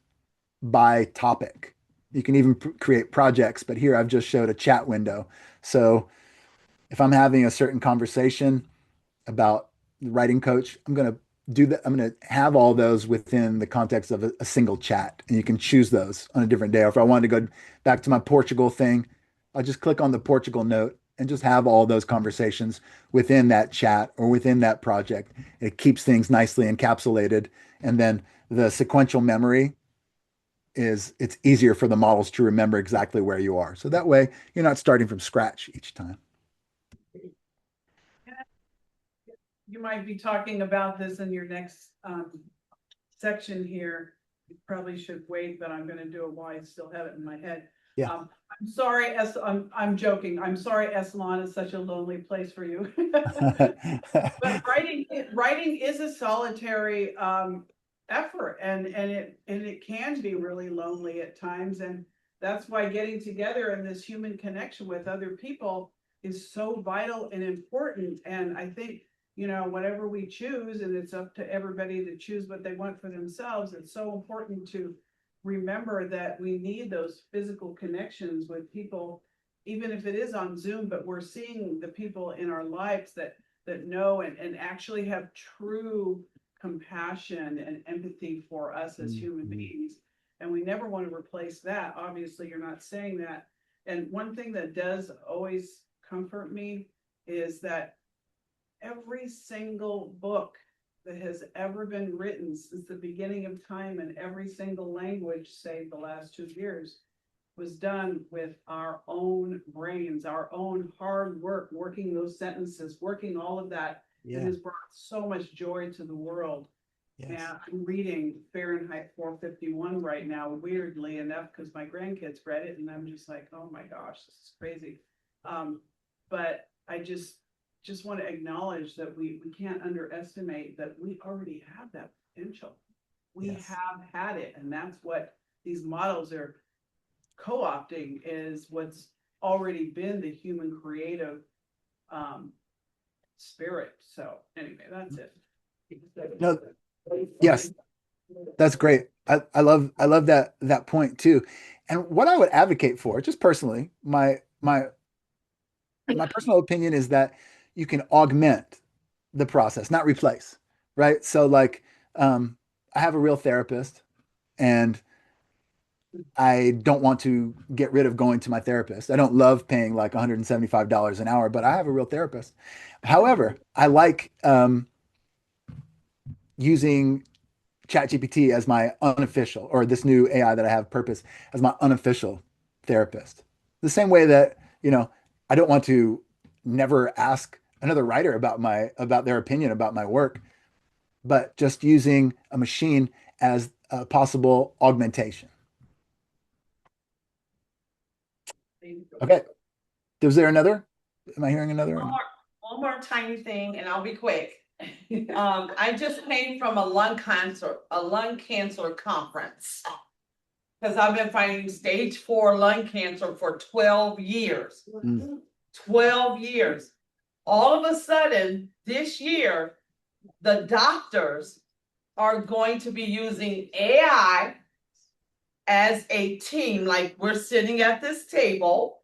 by topic. You can even create projects, but here I've just showed a chat window. So if I'm having a certain conversation about the writing coach, I'm going to do that. I'm going to have all those within the context of a single chat, and you can choose those on a different day. Or if I wanted to go back to my Portugal thing, I'll just click on the Portugal note and just have all those conversations within that chat or within that project. It keeps things nicely encapsulated. And then the sequential memory is it's easier for the models to remember exactly where you are. So that way you're not starting from scratch each time. You might be talking about this in your next section here. You probably should wait, but I'm gonna do it while I still have it in my head. Yeah. I'm sorry, I'm joking. I'm sorry, Escalon is such a lonely place for you. But writing is a solitary effort, and it can be really lonely at times, and that's why getting together and this human connection with other people is so vital and important. And I think, you know, whatever we choose, and it's up to everybody to choose what they want for themselves, it's so important to remember that we need those physical connections with people, even if it is on Zoom, but we're seeing the people in our lives that know and actually have true compassion and empathy for us as human beings. And we never want to replace that. Obviously, you're not saying that. And one thing that does always comfort me is that every single book that has ever been written since the beginning of time in every single language, save the last 2 years, was done with our own brains, our own hard work, working those sentences, working all of that. It has brought so much joy to the world. Yes. Now I'm reading Fahrenheit 451 right now, weirdly enough, because my grandkids read it, and I'm just like, oh my gosh, this is crazy. But I just want to acknowledge that we can't underestimate that we already have that potential. We Yes. have had it, and that's what these models are co-opting, is what's already been the human creative spirit. So anyway, that's it. No, yes, that's great. I love that point too. And what I would advocate for, just personally, my personal opinion is that you can augment the process, not replace, right? So like I have a real therapist, and I don't want to get rid of going to my therapist. I don't love paying like $175 an hour, but I have a real therapist. However, I like using ChatGPT as my unofficial, or this new AI that I have, Purpose, as my unofficial therapist. The same way that, I don't want to never ask another writer about their opinion about my work, but just using a machine as a possible augmentation. Okay. Was there another? Am I hearing another one? One more tiny thing, and I'll be quick. I just came from a lung cancer conference. Because I've been fighting stage 4 lung cancer for 12 years. 12 years. All of a sudden, this year, the doctors are going to be using AI as a team. Like, we're sitting at this table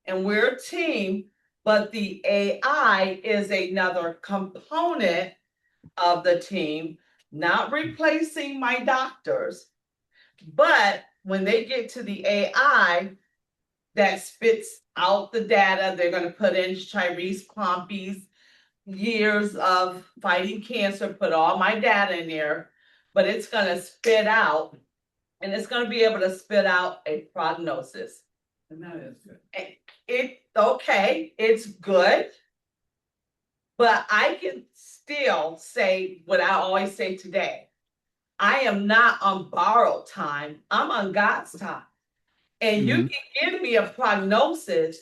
and we're a team, but the AI is another component of the team, not replacing my doctors. But when they get to the AI that spits out the data, they're going to put in Tyrese Pompey's years of fighting cancer, put all my data in there, but it's going to spit out, and it's going to be able to spit out a prognosis. And that is good. It's good, but I can still say what I always say today. I am not on borrowed time. I'm on God's time. And you can give me a prognosis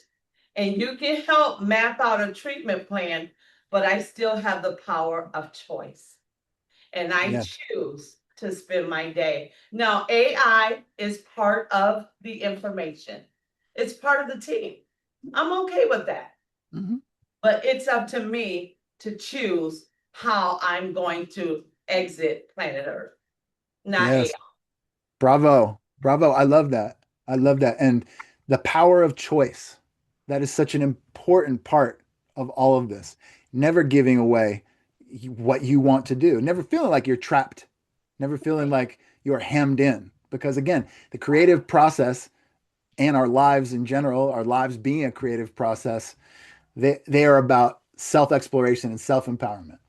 and you can help map out a treatment plan, but I still have the power of choice. And I choose to spend my day. Now, AI is part of the information. It's part of the team. I'm okay with that. Mhm. But it's up to me to choose how I'm going to exit planet Earth, not AI. Yes. Bravo. Bravo. I love that. I love that. And the power of choice. That is such an important part of all of this. Never giving away what you want to do. Never feeling like you're trapped. Never feeling like you're hemmed in. Because again, the creative process and our lives in general, our lives being a creative process, they are about self-exploration and self-empowerment.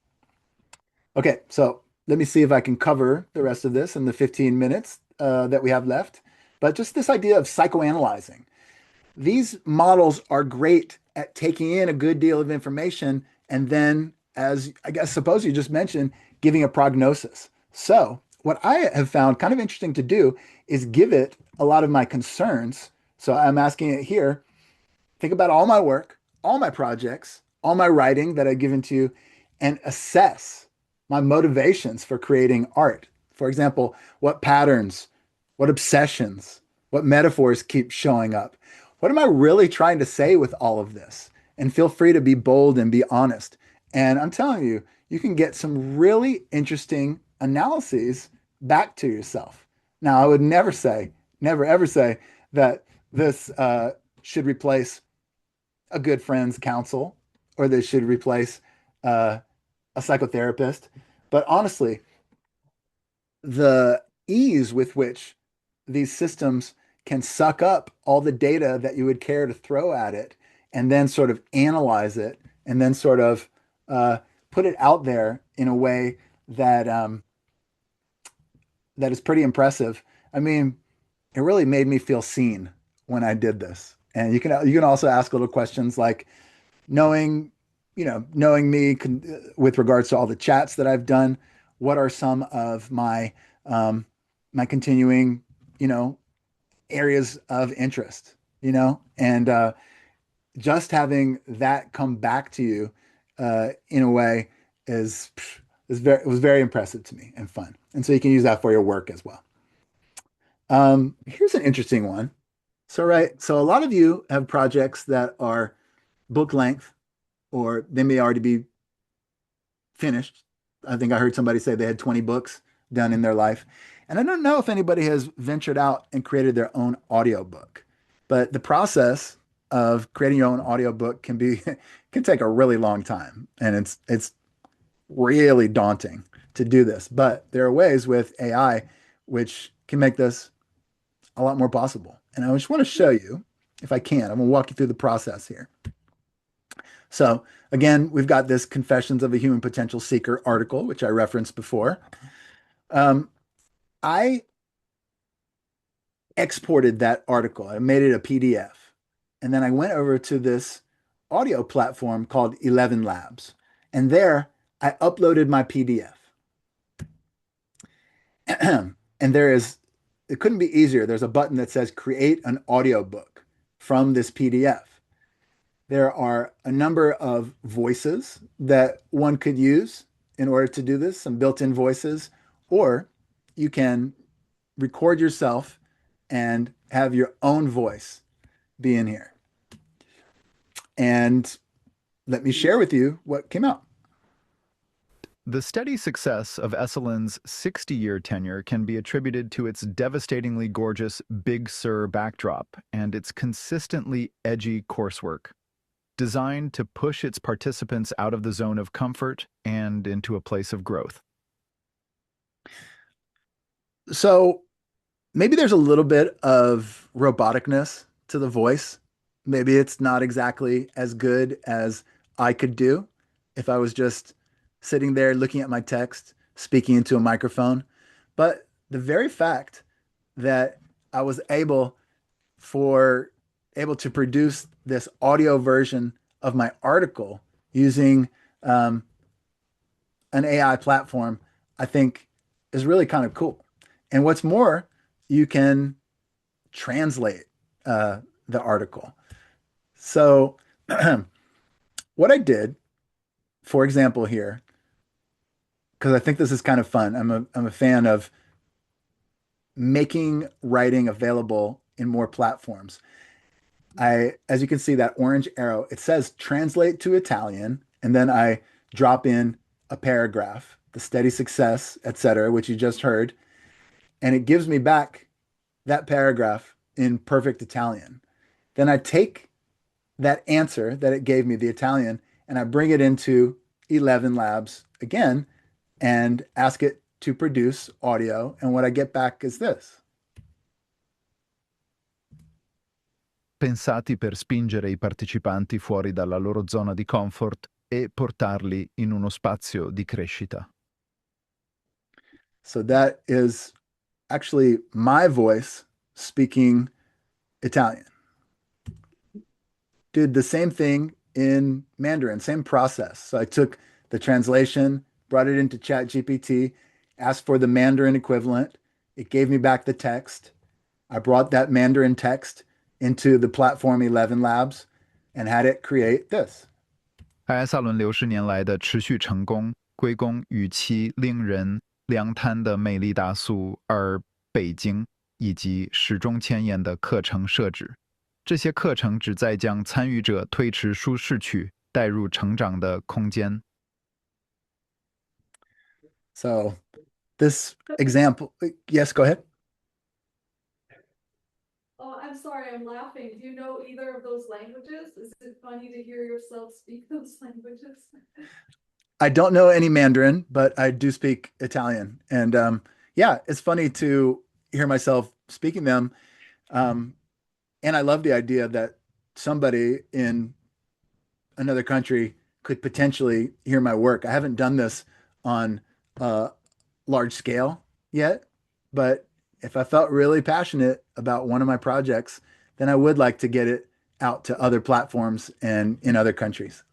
Okay, so let me see if I can cover the rest of this in the 15 minutes that we have left. But just this idea of psychoanalyzing. These models are great at taking in a good deal of information and then, as I guess, suppose you just mentioned, giving a prognosis. So, what I have found kind of interesting to do is give it a lot of my concerns. So, I'm asking it here, think about all my work, all my projects, all my writing that I've given to you, and assess my motivations for creating art. For example, what patterns, what obsessions, what metaphors keep showing up? What am I really trying to say with all of this? And feel free to be bold and be honest. And I'm telling you, you can get some really interesting analyses back to yourself. Now, I would never say, never ever say that this should replace a good friend's counsel or they should replace uh, a psychotherapist. But honestly, the ease with which these systems can suck up all the data that you would care to throw at it and then sort of analyze it and then sort of uh, put it out there in a way that that is pretty impressive. I mean, it really made me feel seen when I did this. And you can also ask little questions like, knowing, knowing me with regards to all the chats that I've done, what are some of um, my continuing, you know, areas of interest, and just having that come back to you in a way is it was very impressive to me and fun. And so you can use that for your work as well. Here's an interesting one. So, right, so a lot of you have projects that are book length or they may already be finished. I think I heard somebody say they had 20 books done in their life. And I don't know if anybody has ventured out and created their own audiobook. But the process of creating your own audiobook can be can take a really long time. And it's really daunting to do this. But there are ways with AI which can make this a lot more possible. And I just want to show you, if I can, I'm going to walk you through the process here. So again, we've got this Confessions of a Human Potential Seeker article, which I referenced before. I exported that article. I made it a PDF. And then I went over to this audio platform called 11 Labs. And there I uploaded my PDF. And it couldn't be easier. There's a button that says create an audiobook from this PDF. There are a number of voices that one could use in order to do this, some built-in voices, or you can record yourself and have your own voice be in here. And let me share with you what came out. The steady success of Escalon's 60-year tenure can be attributed to its devastatingly gorgeous Big Sur backdrop and its consistently edgy coursework, designed to push its participants out of the zone of comfort and into a place of growth. So maybe there's a little bit of roboticness to the voice. Maybe it's not exactly as good as I could do if I was just sitting there looking at my text, speaking into a microphone. But the very fact that I was able to produce this audio version of my article using um, an AI platform, I think is really kind of cool. And what's more, you can translate the article. So, what I did, for example, here, because I think this is kind of fun. I'm a fan of making writing available in more platforms. as you can see, that orange arrow, it says translate to Italian, and then I drop in a paragraph, the steady success, etc., which you just heard, and it gives me back that paragraph in perfect Italian. Then I take that answer that it gave me, the Italian, and I bring it into 11 Labs again and ask it to produce audio. And what I get back is this. Pensati per spingere i partecipanti fuori dalla loro zona di comfort e portarli in uno spazio di crescita. So that is actually my voice speaking Italian. Did the same thing in Mandarin, same process. So I took the translation, brought it into ChatGPT, asked for the Mandarin equivalent. It gave me back the text. I brought that Mandarin text into the Platform 11 Labs and had it create this. 埃萨伦60年来的持续成功，归功于其令人凉摊的美丽大素而北京以及始终前沿的课程设置。这些课程旨在将参与者推迟舒适区，带入成长的空间。So this example, yes, go ahead. Oh, I'm sorry, I'm laughing. Do you know either of those languages? Is it funny to hear yourself speak those languages? I don't know any Mandarin, but I do speak Italian. And yeah, it's funny to hear myself speaking them. Um, and I love the idea that somebody in another country could potentially hear my work. I haven't done this on a large scale yet, but if I felt really passionate about one of my projects, then I would like to get it out to other platforms and in other countries.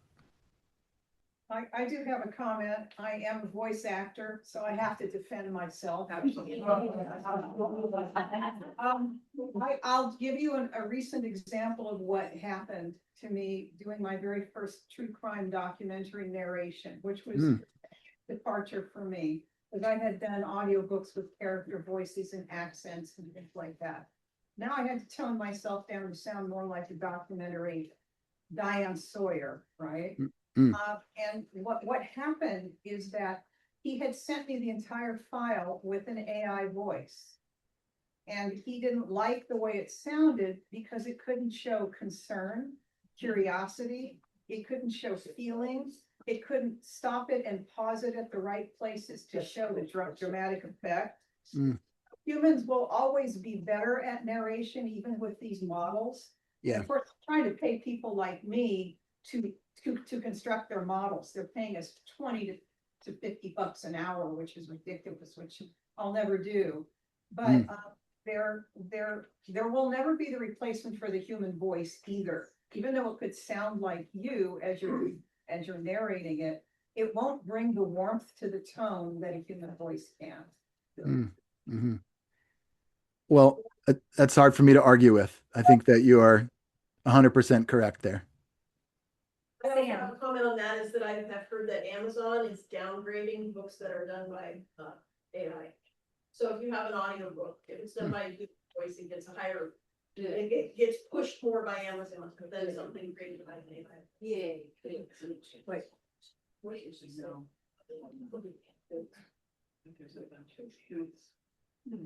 I do have a comment. I am a voice actor, so I have to defend myself. I'll give you a recent example of what happened to me doing my very first true crime documentary narration, which was a departure for me. Because I had done audiobooks with character voices and accents and things like that. Now I had to tone myself down to sound more like a documentary Diane Sawyer, right? And what happened is that he had sent me the entire file with an AI voice. And he didn't like the way it sounded because it couldn't show concern, curiosity, it couldn't show feelings, it couldn't stop it and pause it at the right places to show the dramatic effect. Humans will always be better at narration, even with these models. Yeah. Of course, trying to pay people like me to construct their models. They're paying us 20 to 50 bucks an hour, which is ridiculous, which I'll never do. But there will never be the replacement for the human voice either. Even though it could sound like you as you're narrating it, it won't bring the warmth to the tone that a human voice can. Well, that's hard for me to argue with. I think that you are 100% correct there. A comment on that is that I have heard that Amazon is downgrading books that are done by AI. So if you have an audiobook, if it's done by a human voice, it gets a higher, it gets pushed more by Amazon than something created by an AI. Yay.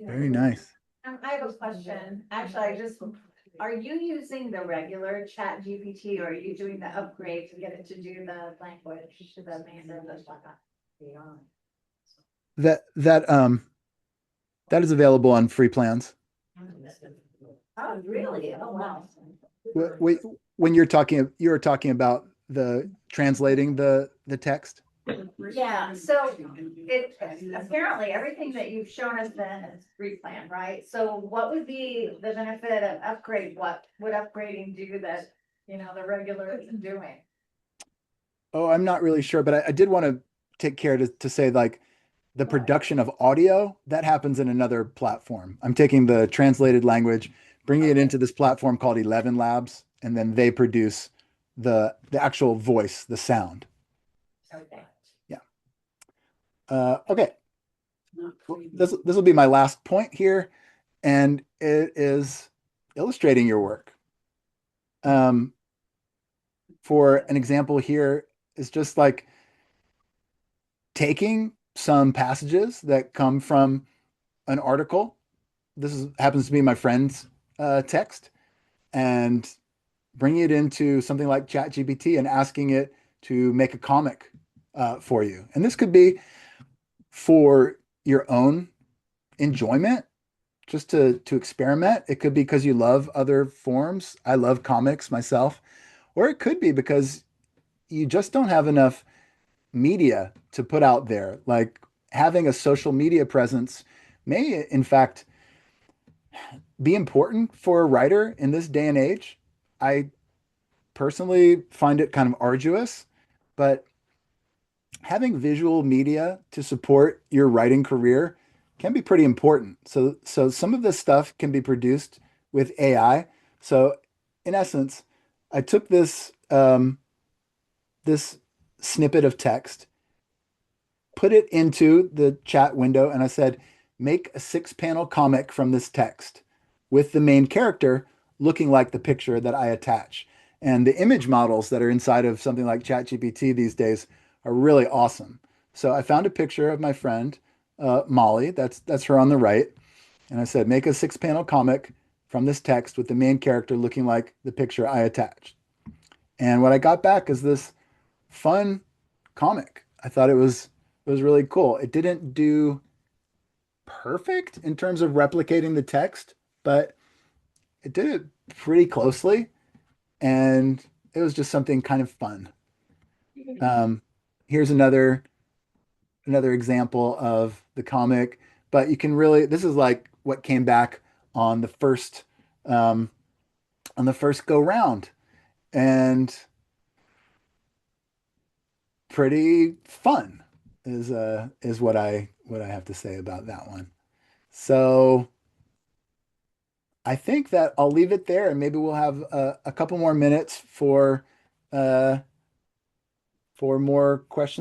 Very nice. I have a question. Actually, are you using the regular Chat GPT or are you doing the upgrade to get it to do the language to the Mandarin? That is available on free plans. Oh, really? Oh, wow. When you're talking about the translating the text. Yeah, so it apparently everything that you've shown us then is free plan, right? So what would be the benefit of upgrade? What would upgrading do that, the regular isn't doing? Oh, I'm not really sure, but I did want to take care to say like the production of audio that happens in another platform. I'm taking the translated language, bringing it into this platform called 11 Labs, and then they produce the actual voice, the sound. Okay. Okay. This will be my last point here, and it is illustrating your work. Um, for an example here is just like taking some passages that come from an article. Happens to be my friend's text, and bringing it into something like ChatGPT and asking it to make a comic for you. And this could be for your own enjoyment, just to experiment. It could be because you love other forms. I love comics myself, or it could be because you just don't have enough media to put out there. Like having a social media presence may, in fact, be important for a writer in this day and age. I personally find it kind of arduous, but having visual media to support your writing career can be pretty important. So some of this stuff can be produced with AI. So in essence, I took this snippet of text, put it into the chat window, and I said, make a 6-panel comic from this text with the main character looking like the picture that I attach. And the image models that are inside of something like ChatGPT these days are really awesome. So I found a picture of my friend, Molly, that's her on the right. And I said, make a 6-panel comic from this text with the main character looking like the picture I attached. And what I got back is this fun comic. I thought it was really cool. It didn't do perfect in terms of replicating the text, but it did it pretty closely, and it was just something kind of fun. Um, here's another example of the comic, but you can really this is like what came back on the first um, on the first go round, and pretty fun is what I have to say about that one. So I think that I'll leave it there, and maybe we'll have a couple more minutes uh, for more questions.